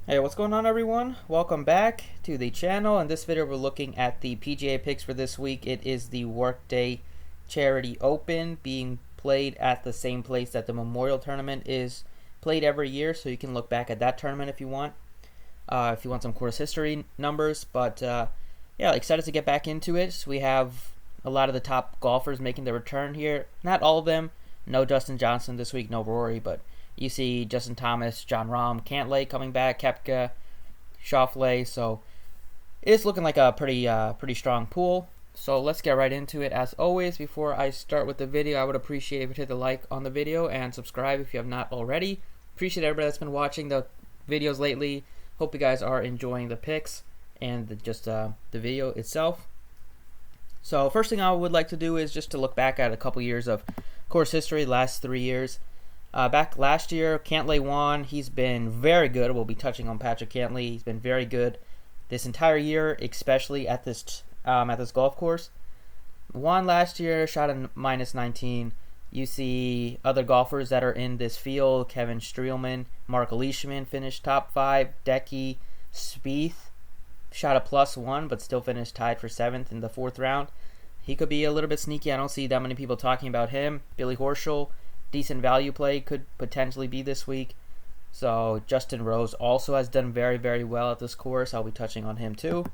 Hey, what's going on, everyone? Welcome back to the channel. In this video, we're looking at the PGA picks for this week. It is the Workday Charity Open being played at the same place that the Memorial Tournament is played every year, so you can look back at that tournament if you want some course history numbers. But yeah, excited to get back into it. We have a lot of the top golfers making their return here. Not all of them. No Dustin Johnson this week, no Rory, but you see Justin Thomas, Jon Rahm, Cantlay coming back, Koepka, Schauffele. So it's looking like a pretty strong pool. So let's get right into it. As always, before I start with the video, I would appreciate if you hit the like on the video and subscribe if you have not already. Appreciate everybody that's been watching the videos lately. Hope you guys are enjoying the picks and the video itself. So first thing I would like to do is just to look back at a couple years of course history, last 3 years. Back last year, Cantlay won. He's been very good. We'll be touching on Patrick Cantlay. He's been very good this entire year, especially at this golf course. Won last year, shot a -19. You see other golfers that are in this field: Kevin Streelman, Mark Leishman finished top 5. Decky, Spieth shot a +1, but still finished tied for 7th in the 4th round. He could be a little bit sneaky. I don't see that many people talking about him. Billy Horschel, decent value play, could potentially be this week. So Justin Rose also has done very well at this course. I'll be touching on him too.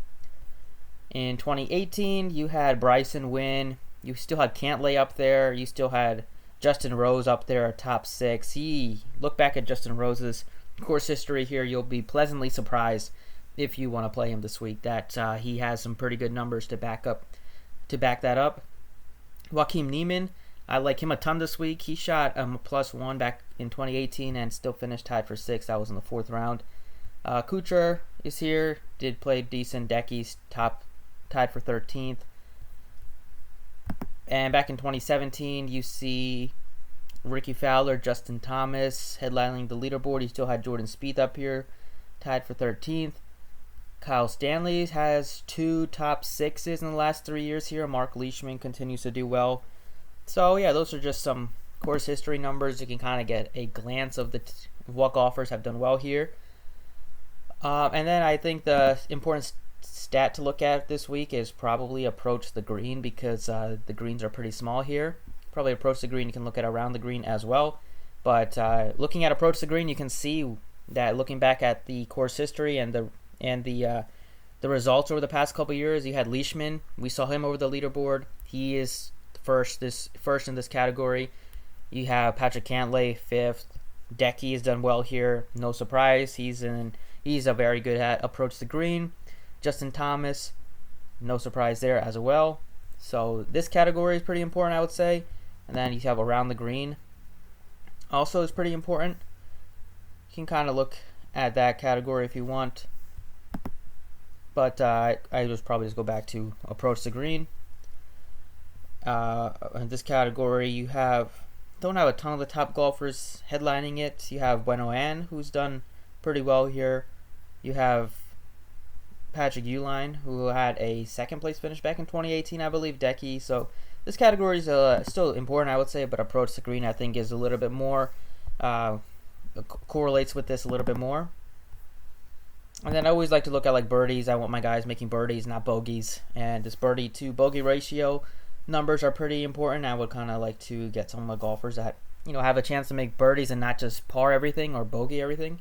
In 2018, you had Bryson win. You still had Cantlay up there. You still had Justin Rose up there at top 6. Look back at Justin Rose's course history here. You'll be pleasantly surprised if you want to play him this week. That he has some pretty good numbers to back that up. Joaquin Niemann, I like him a ton this week. He shot a +1 back in 2018 and still finished tied for 6th. That was in the 4th round. Kuchar is here. Did play decent. Decky's tied for 13th. And back in 2017, you see Ricky Fowler, Justin Thomas headlining the leaderboard. You still had Jordan Spieth up here, tied for 13th. Kyle Stanley has 2 top 6s in the last 3 years here. Mark Leishman continues to do well. So yeah, those are just some course history numbers. You can kind of get a glance of what golfers have done well here. And then I think the important stat to look at this week is probably approach the green, because the greens are pretty small here. Probably approach the green. You can look at around the green as well. But looking at approach the green, you can see that looking back at the course history and the results over the past couple years, you had Leishman. We saw him over the leaderboard. He is first in this category. You have Patrick Cantlay 5th. Decky has done well here. No surprise. He's a very good at approach the green. Justin Thomas, no surprise there as well. So this category is pretty important, I would say. And then you have around the green. Also is pretty important. You can kind of look at that category if you want. But I just probably just go back to approach the green. In this category, you don't have a ton of the top golfers headlining it. You have Bueno An, who's done pretty well here. You have Patrick Uline, who had a 2nd place finish back in 2018, I believe. Decky. So this category is still important, I would say, but approach the green, I think, is a little bit more correlates with this a little bit more. And then I always like to look at like birdies. I want my guys making birdies, not bogeys. And this birdie to bogey ratio numbers are pretty important. I would kind of like to get some of my golfers that have a chance to make birdies and not just par everything or bogey everything.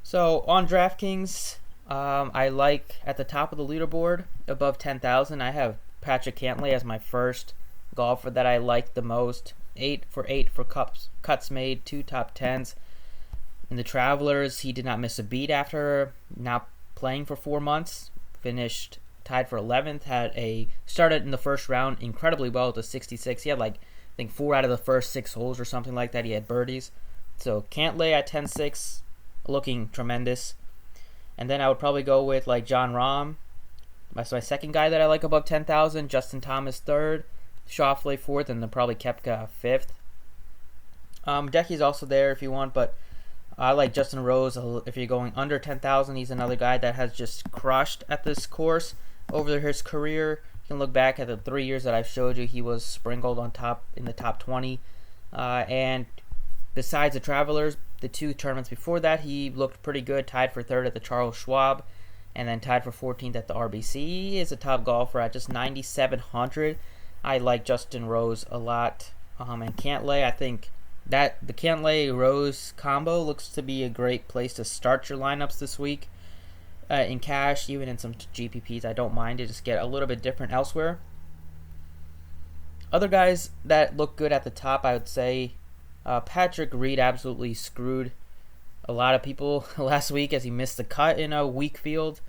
So on Draftkings, I like at the top of the leaderboard above 10,000. I have Patrick Cantlay as my first golfer that I like the most. 8 for 8 for cuts made, 2 top 10s. In the Travelers, he did not miss a beat after not playing for 4 months. Finished tied for 11th. Started in the first round incredibly well with a 66. He had I think 4 out of the first 6 holes or something like that. He had birdies. So Cantlay at 10-6, looking tremendous. And then I would probably go with Jon Rahm. That's my second guy that I like above 10,000. Justin Thomas 3rd, Schauffele 4th, and then probably Koepka 5th. Decky's also there if you want, but I like Justin Rose. If you're going under 10,000, he's another guy that has just crushed at this course over his career. You can look back at the 3 years that I've showed you. He was sprinkled in the top 20. And besides the Travelers, the 2 tournaments before that, he looked pretty good, tied for 3rd at the Charles Schwab, and then tied for 14th at the RBC. He is a top golfer at just 9,700. I like Justin Rose a lot. And Cantlay, I think that the Cantlay-Rose combo looks to be a great place to start your lineups this week. In cash, even in some GPPs, I don't mind it. Just get a little bit different elsewhere. Other guys that look good at the top, I would say Patrick Reed absolutely screwed a lot of people last week as he missed the cut in a weak field.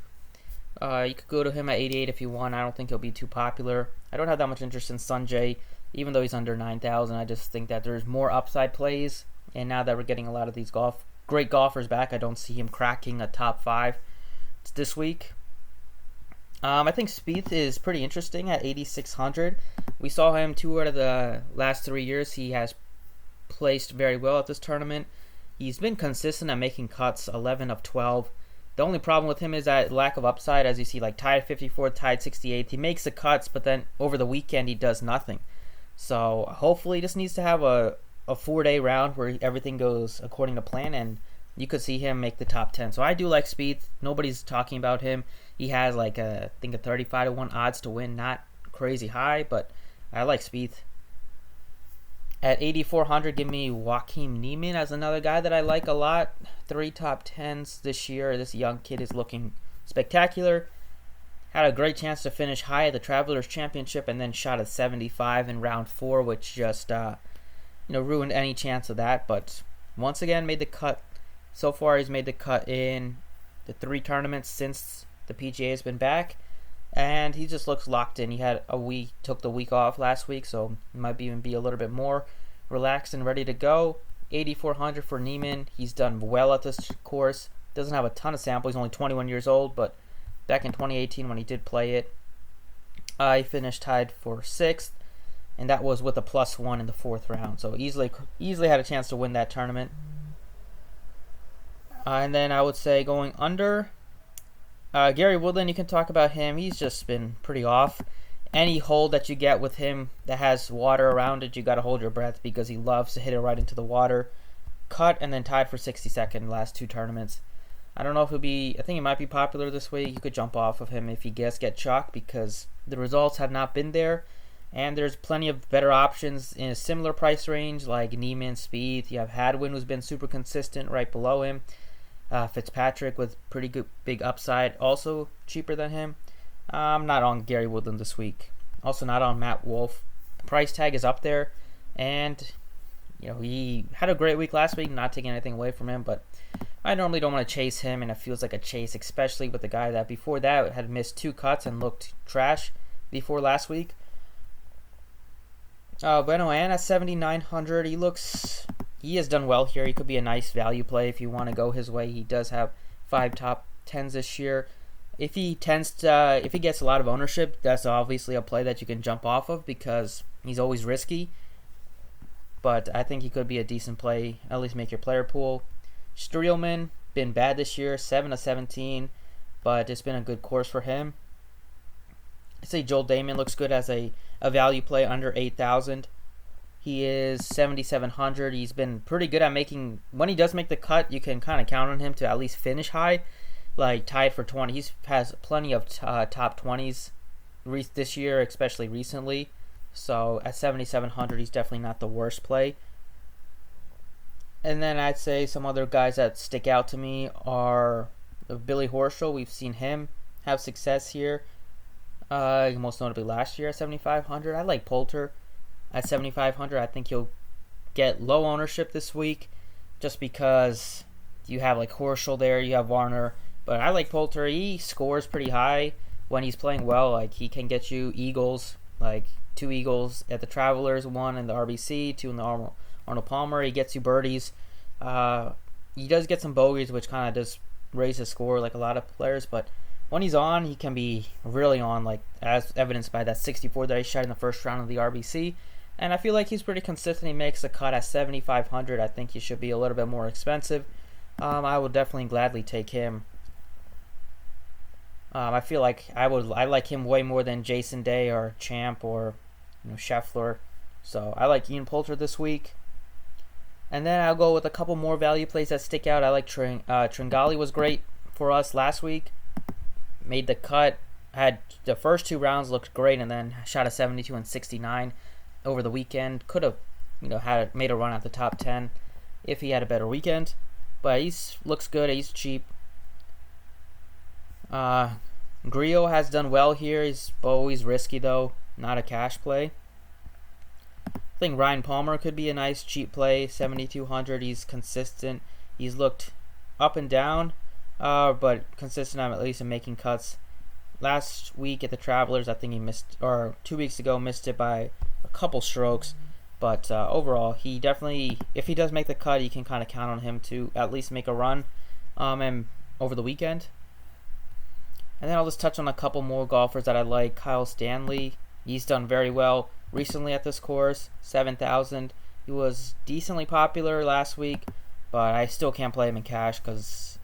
You could go to him at 88 if you want. I don't think he'll be too popular. I don't have that much interest in Sanjay, even though he's under 9,000. I just think that there's more upside plays, and now that we're getting a lot of these great golfers back, I don't see him cracking a top 5 this week. I think Spieth is pretty interesting at 8,600. We saw him 2 out of the last 3 years. He has placed very well at this tournament. He's been consistent at making cuts, 11 of 12. The only problem with him is that lack of upside, as you see, like tied 54th, tied 68th. He makes the cuts, but then over the weekend he does nothing. So hopefully he just needs to have a 4-day round where everything goes according to plan, and you could see him make the top 10. So I do like Spieth. Nobody's talking about him. He has like I think a 35-1 odds to win, not crazy high, but I like Spieth. At 8,400, give me Joaquin Niemann as another guy that I like a lot. 3 top 10s this year. This young kid is looking spectacular. Had a great chance to finish high at the Travelers Championship and then shot a 75 in round 4, which just ruined any chance of that. But once again, made the cut. So far, he's made the cut in the 3 tournaments since the PGA has been back, and he just looks locked in. He took the week off last week, so he might even be a little bit more relaxed and ready to go. 8,400 for Niemann. He's done well at this course. Doesn't have a ton of sample. He's only 21 years old, but back in 2018 when he did play it, he finished tied for 6th, and that was with a +1 in the 4th round. So easily had a chance to win that tournament. And then I would say going under, Gary Woodland, you can talk about him. He's just been pretty off. Any hole that you get with him that has water around it, you got to hold your breath because he loves to hit it right into the water. Cut and then tied for 62nd last 2 tournaments. I don't know if I think he might be popular this week. You could jump off of him if he get chalked because the results have not been there. And there's plenty of better options in a similar price range like Niemann, Spieth. You have Hadwin, who's been super consistent right below him. Fitzpatrick with pretty good big upside, also cheaper than him. I'm not on Gary Woodland this week. Also not on Matt Wolff. The price tag is up there, and he had a great week last week. Not taking anything away from him, but I normally don't want to chase him, and it feels like a chase, especially with the guy that before that had missed 2 cuts and looked trash before last week. Bueno Ann at 7,900. He has done well here. He could be a nice value play if you want to go his way. He does have 5 top 10s this year. If he gets a lot of ownership, that's obviously a play that you can jump off of because he's always risky. But I think he could be a decent play, at least make your player pool. Streelman, been bad this year, 7 of 17, but it's been a good course for him. I'd say Joel Damon looks good as a value play under 8,000. He is 7,700. He's been pretty good at when he does make the cut, you can kind of count on him to at least finish high, like tied for 20. He has plenty of top 20s this year, especially recently. So at 7,700, he's definitely not the worst play. And then I'd say some other guys that stick out to me are Billy Horschel. We've seen him have success here, most notably last year at 7,500. I like Poulter at 7,500. I think he'll get low ownership this week just because you have like Horschel there, you have Varner. But I like Poulter. He scores pretty high when he's playing well. Like he can get you eagles, like 2 eagles at the Travelers, 1 in the RBC, 2 in the Arnold Palmer. He gets you birdies. He does get some bogeys, which kind of does raise his score like a lot of players. But when he's on, he can be really on, like as evidenced by that 64 that he shot in the first round of the RBC. And I feel like he's pretty consistent. He makes a cut at 7,500. I think he should be a little bit more expensive. I would definitely gladly take him. I feel like I like him way more than Jason Day or Champ or Scheffler. So I like Ian Poulter this week. And then I'll go with a couple more value plays that stick out. I like Tringali was great for us last week. Made the cut. Had the first 2 rounds looked great, and then shot a 72 and 69 over the weekend. Could have, made a run at the top 10 if he had a better weekend. But he looks good. He's cheap. Grillo has done well here. He's always risky though, not a cash play. I think Ryan Palmer could be a nice cheap play, 7,200. He's consistent. He's looked up and down, but consistent at least in making cuts. Last week at the Travelers, I think he missed, or 2 weeks ago, missed it by a couple strokes. But overall, he definitely, if he does make the cut, you can kind of count on him to at least make a run and over the weekend. And then I'll just touch on a couple more golfers that I like. Kyle Stanley, he's done very well recently at this course, 7,000. He was decently popular last week, but I still can't play him in cash because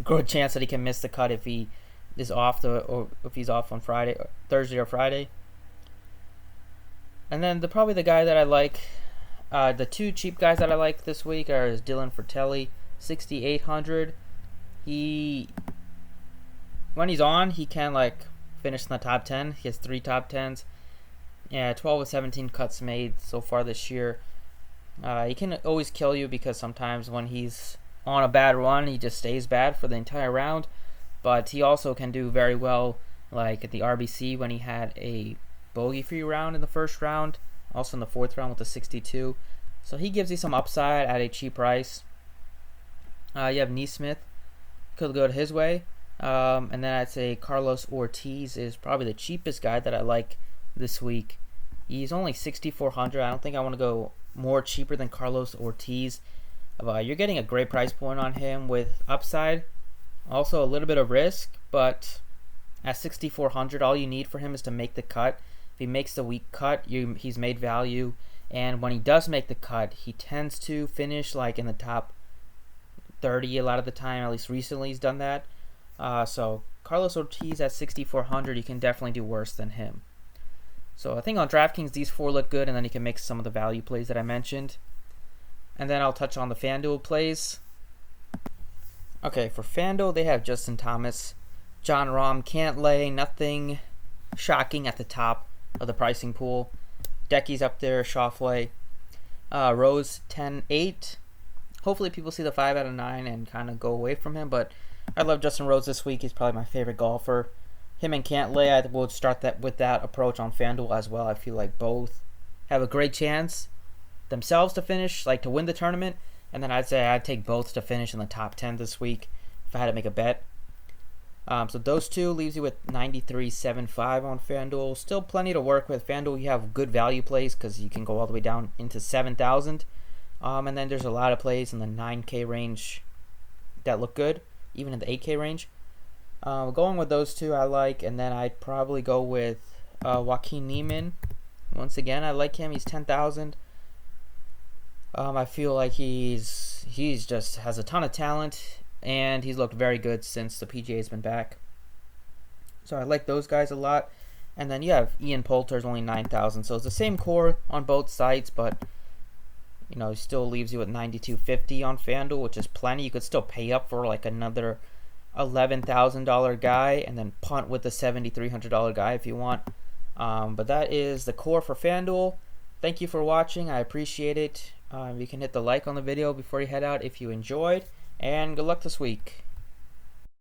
good chance that he can miss the cut if he is off or if he's off on Friday, Thursday or Friday. And then probably the guy that I like, the 2 cheap guys that I like this week are Dylan Fratelli, 6,800. When he's on, he can finish in the top 10. He has 3 top 10s. Yeah, 12 of 17 cuts made so far this year. He can always kill you because sometimes when he's on a bad run, he just stays bad for the entire round. But he also can do very well, like at the RBC when he had a bogey-free round in the first round, also in the 4th round with the 62. So he gives you some upside at a cheap price. You have Neesmith, could go to his way. And then I'd say Carlos Ortiz is probably the cheapest guy that I like this week. He's only 6,400. I don't think I want to go more cheaper than Carlos Ortiz. You're getting a great price point on him with upside. Also a little bit of risk, but at 6,400, all you need for him is to make the cut. If he makes the week cut, he's made value. And when he does make the cut, he tends to finish in the top 30 a lot of the time. At least recently he's done that. So Carlos Ortiz at 6,400, you can definitely do worse than him. So I think on DraftKings, these 4 look good, and then you can make some of the value plays that I mentioned. And then I'll touch on the FanDuel plays. Okay, for FanDuel, they have Justin Thomas, John Rahm, Cantlay, nothing shocking at the top of the pricing pool. Decky's up there, Schauffele, Rose 10-8. Hopefully people see the 5 out of 9 and kind of go away from him, but I love Justin Rose this week. He's probably my favorite golfer. Him and Cantlay, I will start that with that approach on FanDuel as well. I feel like both have a great chance themselves to finish, to win the tournament. And then I'd say I'd take both to finish in the top 10 this week if I had to make a bet. So those 2 leaves you with 93.75 on FanDuel. Still plenty to work with. FanDuel, you have good value plays because you can go all the way down into 7,000. And then there's a lot of plays in the 9K range that look good, even in the 8K range. Going with those 2 I like, and then I'd probably go with Joaquin Niemann. Once again, I like him. He's 10,000. I feel like he's just has a ton of talent, and he's looked very good since the PGA's been back. So I like those guys a lot. And then you have Ian Poulter's only 9,000, so it's the same core on both sites, but he still leaves you with 9,250 on FanDuel, which is plenty. You could still pay up for another $11,000 guy and then punt with the $7,300 guy if you want. But that is the core for FanDuel. Thank you for watching. I appreciate it. You can hit the like on the video before you head out if you enjoyed. And good luck this week.